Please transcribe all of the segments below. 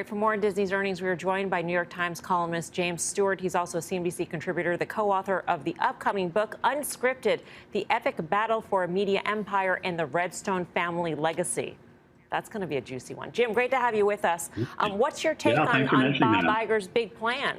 For more on Disney's earnings, we are joined by New York Times columnist James Stewart. He's also a CNBC contributor, the co-author of the upcoming book, Unscripted, The Epic Battle for a Media Empire and the Redstone Family Legacy. That's going to be a juicy one. Jim, great to have you with us. What's your take on Bob Iger's big plan?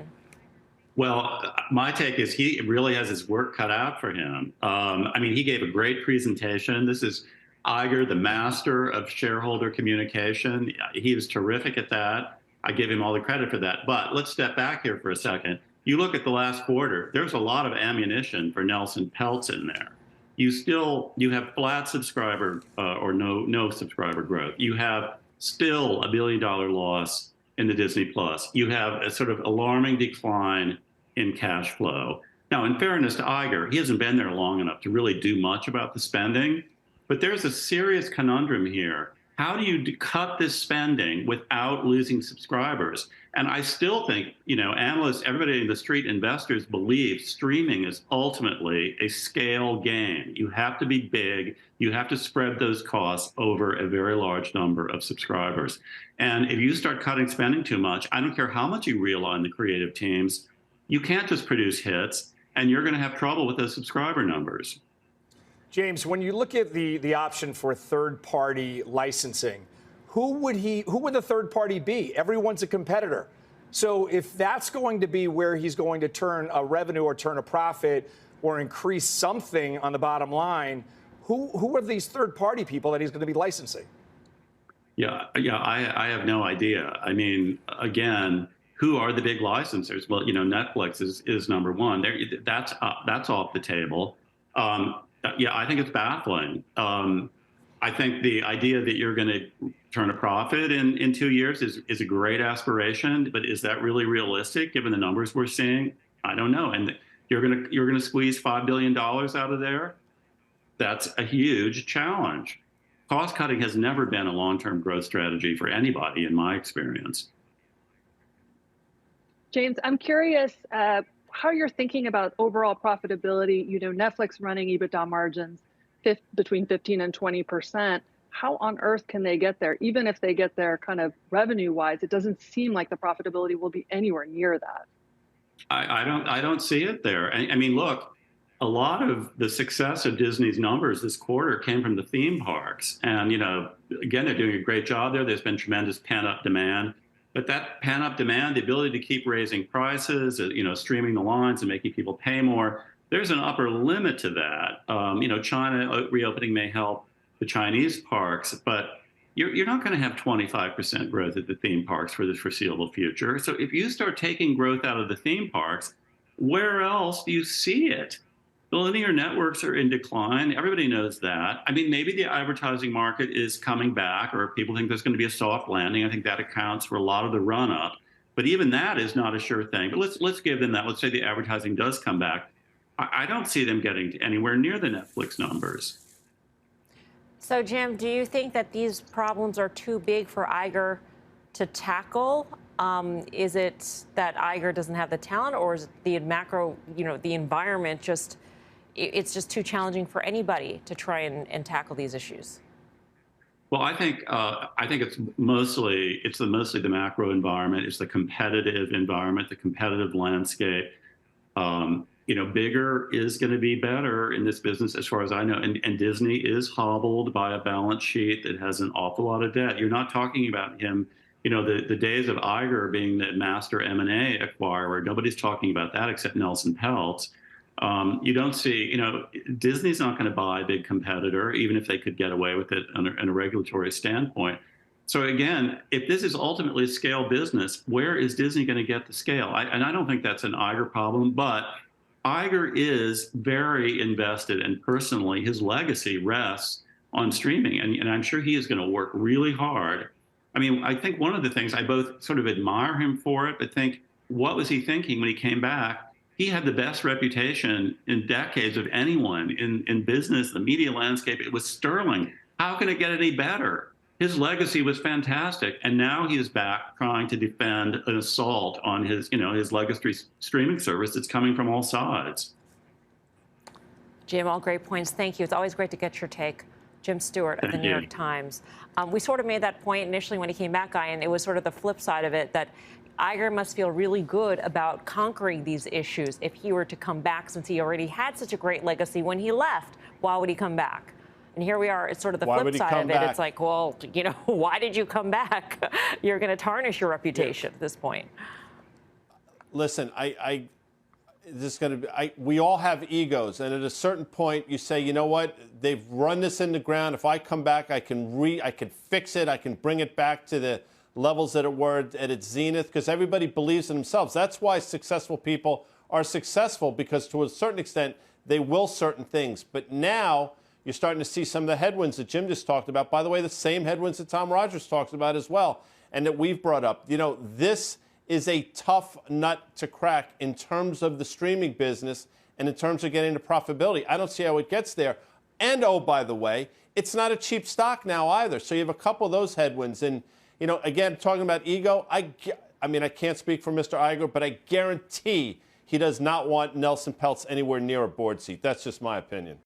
Well, my take is he really has his work cut out for him. I mean, he gave a great presentation. This is Iger, the master of shareholder communication. He was terrific at that. I give him all the credit for that. But let's step back here for a second. You look at the last quarter, there's a lot of ammunition for Nelson Peltz in there. You have flat subscriber or no subscriber growth. You have still $1 billion loss in the Disney Plus. You have a sort of alarming decline in cash flow. Now, in fairness to Iger, he hasn't been there long enough to really do much about the spending. But there's a serious conundrum here. How do you cut this spending without losing subscribers? And I still think, analysts, everybody in the street, investors believe streaming is ultimately a scale game. You have to be big. You have to spread those costs over a very large number of subscribers. And if you start cutting spending too much, I don't care how much you rely on the creative teams, you can't just produce hits, and you're going to have trouble with those subscriber numbers. James, when you look at the option for third-party licensing, who would the third party be? Everyone's a competitor. So if that's going to be where he's going to turn a revenue or turn a profit or increase something on the bottom line, who are these third-party people that he's going to be licensing? Yeah, I have no idea. I mean, again, who are the big licensors? Well, Netflix is number one. That's off the table. Yeah, I think it's baffling. I think the idea that you're going to turn a profit in 2 years is a great aspiration, but is that really realistic given the numbers we're seeing? I don't know. And you're going to squeeze $5 billion out of there? That's a huge challenge. Cost cutting has never been a long-term growth strategy for anybody, in my experience. James, I'm curious how you're thinking about overall profitability. Netflix running EBITDA margins between 15 and 20%. How on earth can they get there? Even if they get there kind of revenue-wise, it doesn't seem like the profitability will be anywhere near that. I don't see it there. I mean, look, a lot of the success of Disney's numbers this quarter came from the theme parks. And, again, they're doing a great job there. There's been tremendous pent-up demand. But that pent-up demand, the ability to keep raising prices, streaming the lines and making people pay more, there's an upper limit to that. China reopening may help the Chinese parks, but you're not going to have 25% growth at the theme parks for the foreseeable future. So if you start taking growth out of the theme parks, where else do you see it? The linear networks are in decline. Everybody knows that. I mean, maybe the advertising market is coming back, or people think there's going to be a soft landing. I think that accounts for a lot of the run-up. But even that is not a sure thing. But let's give them that. Let's say the advertising does come back. I don't see them getting anywhere near the Netflix numbers. So, Jim, do you think that these problems are too big for Iger to tackle? Is it that Iger doesn't have the talent, or is it the macro, the environment just... it's just too challenging for anybody to try and tackle these issues? Well, I think it's mostly the macro environment. It's the competitive environment, the competitive landscape. Bigger is going to be better in this business, as far as I know. And Disney is hobbled by a balance sheet that has an awful lot of debt. You're not talking about him. The days of Iger being the master M&A acquirer, nobody's talking about that except Nelson Peltz. You don't see, Disney's not going to buy a big competitor, even if they could get away with it on a regulatory standpoint. So again, if this is ultimately a scale business, where is Disney going to get the scale? And I don't think that's an Iger problem, but Iger is very invested, and personally, his legacy rests on streaming. And I'm sure he is going to work really hard. I mean, I think one of the things I both sort of admire him for it, but think, what was he thinking when he came back? He had the best reputation in decades of anyone in business, the media landscape. It was sterling. How can it get any better? His legacy was fantastic, and now he is back trying to defend an assault on his legacy streaming service that's coming from all sides. Jim, all great points. Thank you. It's always great to get your take Jim Stewart of the New York Times. We sort of made that point initially when he came back, Guy, and it was sort of the flip side of it, that Iger must feel really good about conquering these issues if he were to come back, since he already had such a great legacy when he left. Why would he come back? And here we are. It's sort of the flip side of it. It's like, well, you know, why did you come back? You're going to tarnish your reputation at this point. Listen, we all have egos, and at a certain point, you say, you know what? They've run this in the ground. If I come back, I can fix it. I can bring it back to the levels that it were at its zenith, because everybody believes in themselves. That's why successful people are successful, because to a certain extent, they will certain things. But now you're starting to see some of the headwinds that Jim just talked about. By the way, the same headwinds that Tom Rogers talks about as well, and that we've brought up. You know, this is a tough nut to crack in terms of the streaming business and in terms of getting to profitability. I don't see how it gets there. And, oh, by the way, it's not a cheap stock now either. So you have a couple of those headwinds. And, you know, again, talking about ego, I mean, I can't speak for Mr. Iger, but I guarantee he does not want Nelson Peltz anywhere near a board seat. That's just my opinion.